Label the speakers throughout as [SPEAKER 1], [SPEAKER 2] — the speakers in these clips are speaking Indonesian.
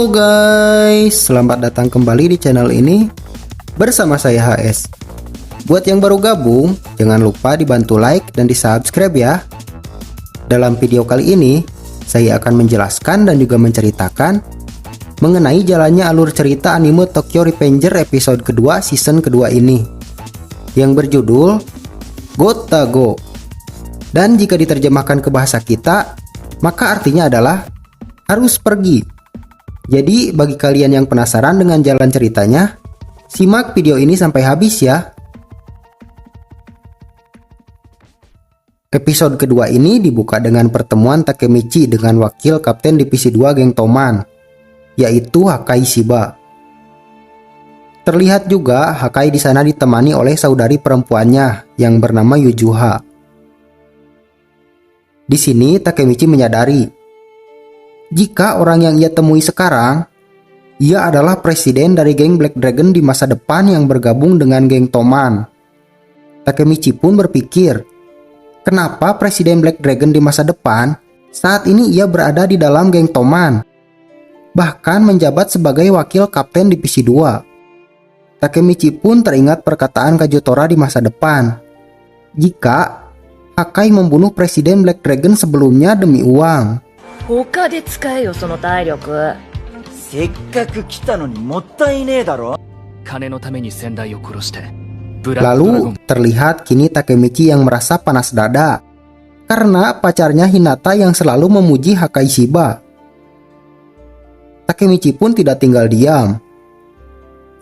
[SPEAKER 1] Halo guys, selamat datang kembali di channel ini bersama saya HS. Buat yang baru gabung, jangan lupa dibantu like dan di subscribe ya. Dalam video kali ini, saya akan menjelaskan dan juga menceritakan mengenai jalannya alur cerita anime Tokyo Revenger episode kedua season kedua ini, yang berjudul Gotta Go. Dan jika diterjemahkan ke bahasa kita, maka artinya adalah harus pergi. Jadi bagi kalian yang penasaran dengan jalan ceritanya, simak video ini sampai habis ya. Episode kedua ini dibuka dengan pertemuan Takemichi dengan wakil Kapten Divisi 2 Geng Toman, yaitu Hakai Shiba. Terlihat juga Hakai di sana ditemani oleh saudari perempuannya yang bernama Yujuha. Di sini Takemichi menyadari jika orang yang ia temui sekarang, ia adalah presiden dari geng Black Dragon di masa depan yang bergabung dengan geng Toman. Takemichi pun berpikir, kenapa presiden Black Dragon di masa depan saat ini ia berada di dalam geng Toman, bahkan menjabat sebagai wakil kapten divisi 2. Takemichi pun teringat perkataan Kagetora di masa depan, jika Hakai membunuh presiden Black Dragon sebelumnya demi uang.
[SPEAKER 2] 他で使えよその体力。
[SPEAKER 3] せっかく来たのにもったいねえだろ。
[SPEAKER 4] 金のために先代を殺して。
[SPEAKER 1] Lalu terlihat kini Takemichi yang merasa panas dada karena pacarnya Hinata yang selalu memuji Hakai Shiba. Takemichi pun tidak tinggal diam.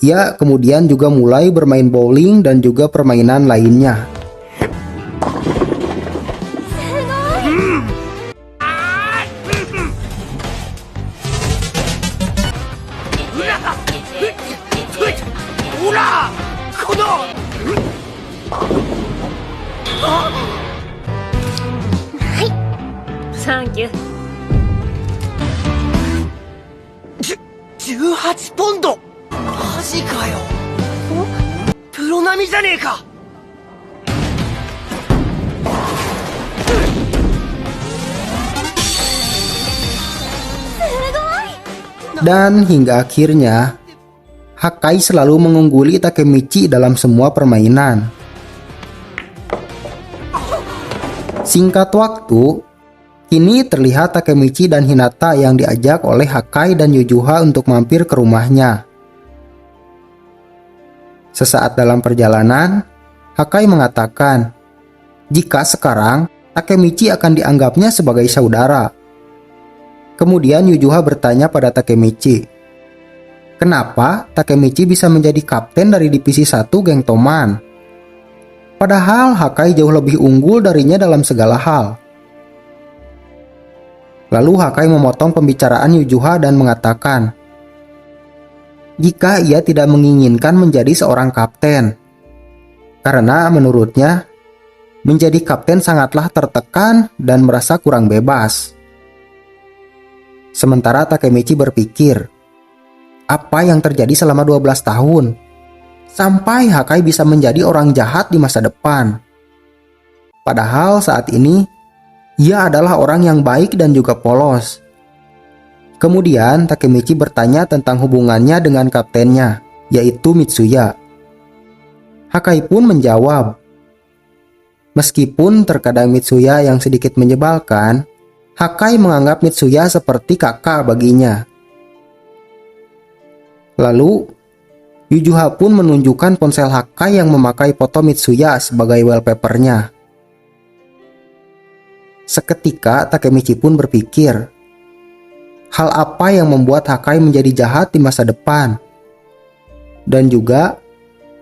[SPEAKER 1] Ia kemudian juga mulai bermain bowling dan juga permainan lainnya.
[SPEAKER 2] Thank you.
[SPEAKER 3] 18ポンドマジかよ。プロ並みじゃねえか。
[SPEAKER 1] Dan hingga akhirnya Hakai selalu mengungguli Takemichi dalam semua permainan. Singkat waktu, kini terlihat Takemichi dan Hinata yang diajak oleh Hakai dan Yujuha untuk mampir ke rumahnya. Sesaat dalam perjalanan, Hakai mengatakan jika sekarang Takemichi akan dianggapnya sebagai saudara. Kemudian Yujuha bertanya pada Takemichi, kenapa Takemichi bisa menjadi kapten dari divisi 1 geng Toman? Padahal Hakai jauh lebih unggul darinya dalam segala hal. Lalu Hakai memotong pembicaraan Yujuha dan mengatakan, jika ia tidak menginginkan menjadi seorang kapten, karena menurutnya menjadi kapten sangatlah tertekan dan merasa kurang bebas. Sementara Takemichi berpikir, apa yang terjadi selama 12 tahun sampai Hakai bisa menjadi orang jahat di masa depan? Padahal saat ini ia adalah orang yang baik dan juga polos. Kemudian Takemichi bertanya tentang hubungannya dengan kaptennya, yaitu Mitsuya. Hakai pun menjawab, meskipun terkadang Mitsuya yang sedikit menyebalkan, Hakai menganggap Mitsuya seperti kakak baginya. Lalu, Yujuha pun menunjukkan ponsel Hakai yang memakai foto Mitsuya sebagai wallpapernya. Seketika Takemichi pun berpikir, hal apa yang membuat Hakai menjadi jahat di masa depan? Dan juga,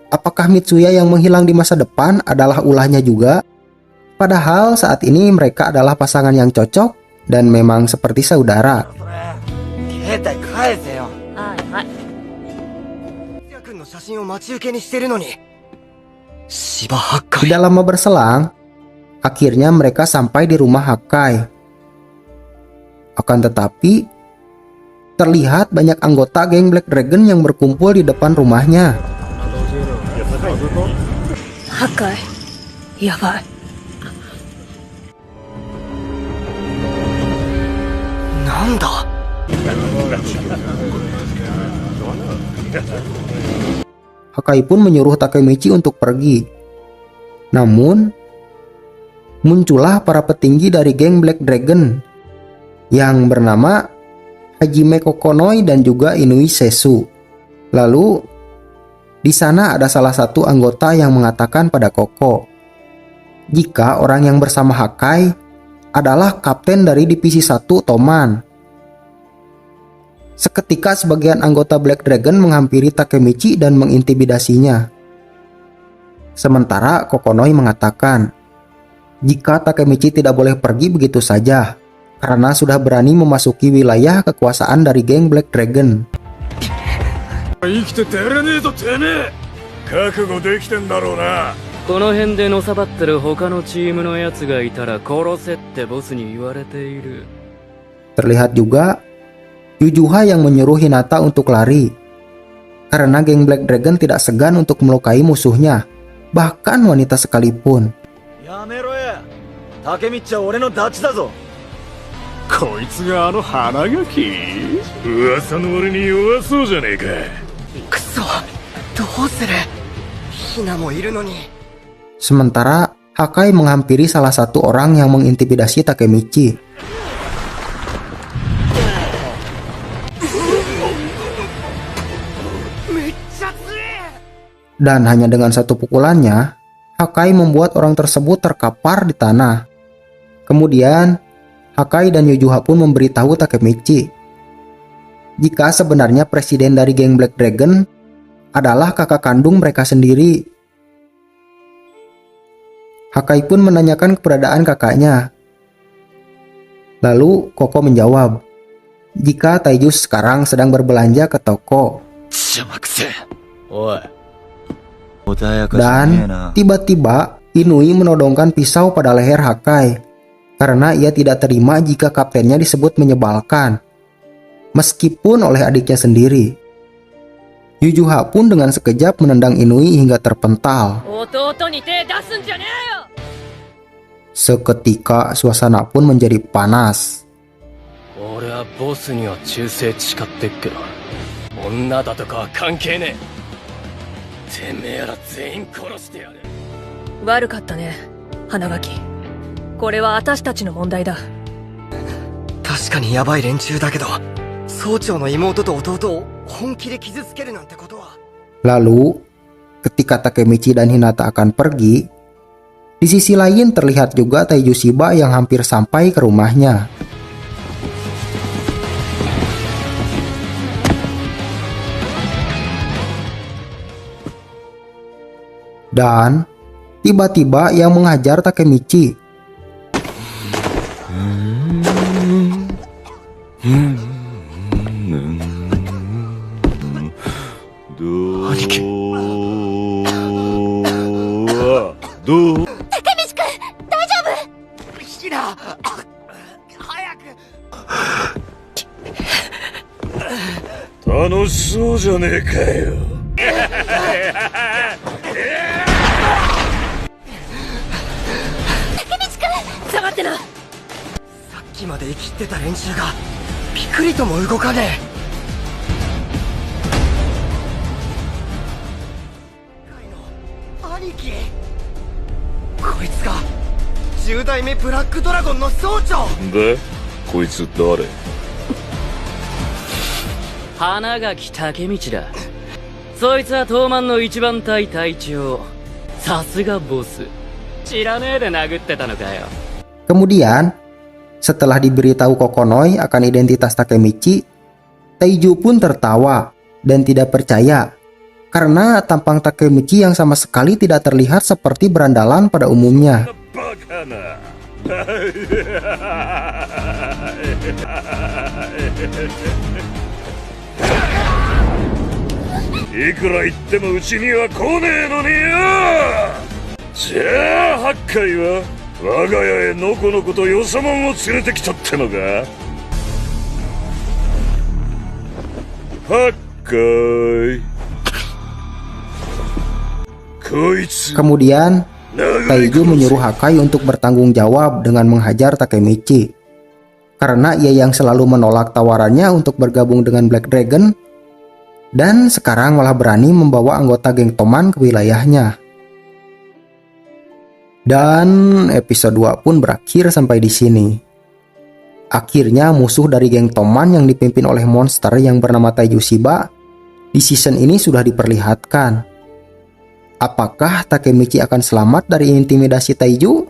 [SPEAKER 1] apakah Mitsuya yang menghilang di masa depan adalah ulahnya juga? Padahal saat ini mereka adalah pasangan yang cocok dan memang seperti saudara. Tidak lama berselang, akhirnya mereka sampai di rumah Hakai. Akan tetapi, terlihat banyak anggota geng Black Dragon yang berkumpul di depan rumahnya.
[SPEAKER 2] Hakai, yabai.
[SPEAKER 1] Hakai pun menyuruh Takemichi untuk pergi. Namun, muncullah para petinggi dari geng Black Dragon yang bernama Hajime Kokonoi dan juga Inui Sesu. Lalu, di sana ada salah satu anggota yang mengatakan pada Koko, jika orang yang bersama Hakai adalah kapten dari divisi 1 Toman. Seketika sebagian anggota Black Dragon menghampiri Takemichi dan mengintimidasinya. Sementara Kokonoi mengatakan, jika Takemichi tidak boleh pergi begitu saja, karena sudah berani memasuki wilayah kekuasaan dari geng Black Dragon.
[SPEAKER 5] 生きて出れねえとてめえ覚悟できてんだろうな。
[SPEAKER 4] この辺でのさばってる他のチームのやつがいたら殺せってボスに言われている。
[SPEAKER 1] Terlihat juga Yujuha yang menyuruh Hinata untuk lari, karena geng Black Dragon tidak segan untuk melukai musuhnya, bahkan wanita sekalipun.
[SPEAKER 3] やめろや。竹道は俺のダチだぞ。
[SPEAKER 5] こいつがあの花垣？噂の割に弱そうじゃねえか。
[SPEAKER 3] くそ、どうする？ヒナもいるのに。
[SPEAKER 1] Sementara Hakai menghampiri salah satu orang yang mengintimidasi Takemichi. Dan hanya dengan satu pukulannya, Hakai membuat orang tersebut terkapar di tanah. Kemudian, Hakai dan Yujuha pun memberitahu Takemichi jika sebenarnya presiden dari geng Black Dragon adalah kakak kandung mereka sendiri. Hakai pun menanyakan keberadaan kakaknya. Lalu Koko menjawab, jika Taijus sekarang sedang berbelanja ke toko. Dan tiba-tiba Inui menodongkan pisau pada leher Hakai karena ia tidak terima jika kaptennya disebut menyebalkan, meskipun oleh adiknya sendiri. Yujuha pun dengan sekejap menendang Inui hingga terpental. Seketika suasana pun menjadi panas.
[SPEAKER 3] 確かにヤバい連中だけど、総長の妹と弟を本気で傷つけるなんてことは。
[SPEAKER 1] Lalu, ketika Takemichi dan Hinata akan pergi, di sisi lain terlihat juga Taiju Shiba yang hampir sampai ke rumahnya. Dan tiba-tiba ia menghajar Takemichi.
[SPEAKER 5] Hina, 楽しそうじゃねえかよ。
[SPEAKER 3] さっきまで生きってた連中がピクリとも動かねえ。兄貴、こいつが10代目ブラックドラゴンの総長
[SPEAKER 5] で、こいつ誰？
[SPEAKER 4] 花垣武道だ。そいつは東卍の一番隊隊長。さすがボス。知らねえで殴ってたのかよ。
[SPEAKER 1] Kemudian, setelah diberitahu Kokonoi akan identitas Takemichi, Taiju pun tertawa dan tidak percaya karena tampang Takemichi yang sama sekali tidak terlihat seperti berandalan pada umumnya.
[SPEAKER 5] いくら言ってもうちには来ねえのによ。じゃあ八海は我が家へのこのことよそもんを連れてきたってのか。八海、こいつ。
[SPEAKER 1] Kemudian, Taiju menyuruh Hakai untuk bertanggung jawab dengan menghajar Takemichi. Karena ia yang selalu menolak tawarannya untuk bergabung dengan Black Dragon, Dan sekarang malah berani membawa anggota geng Toman ke wilayahnya. Dan episode 2 pun berakhir sampai di sini. Akhirnya musuh dari geng Toman yang dipimpin oleh monster yang bernama Taiju Shiba di season ini sudah diperlihatkan. Apakah Takemichi akan selamat dari intimidasi Taiju?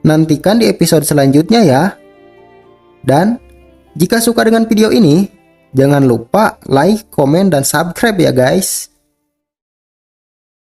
[SPEAKER 1] Nantikan di episode selanjutnya ya. Dan jika suka dengan video ini, jangan lupa like, komen, dan subscribe ya guys.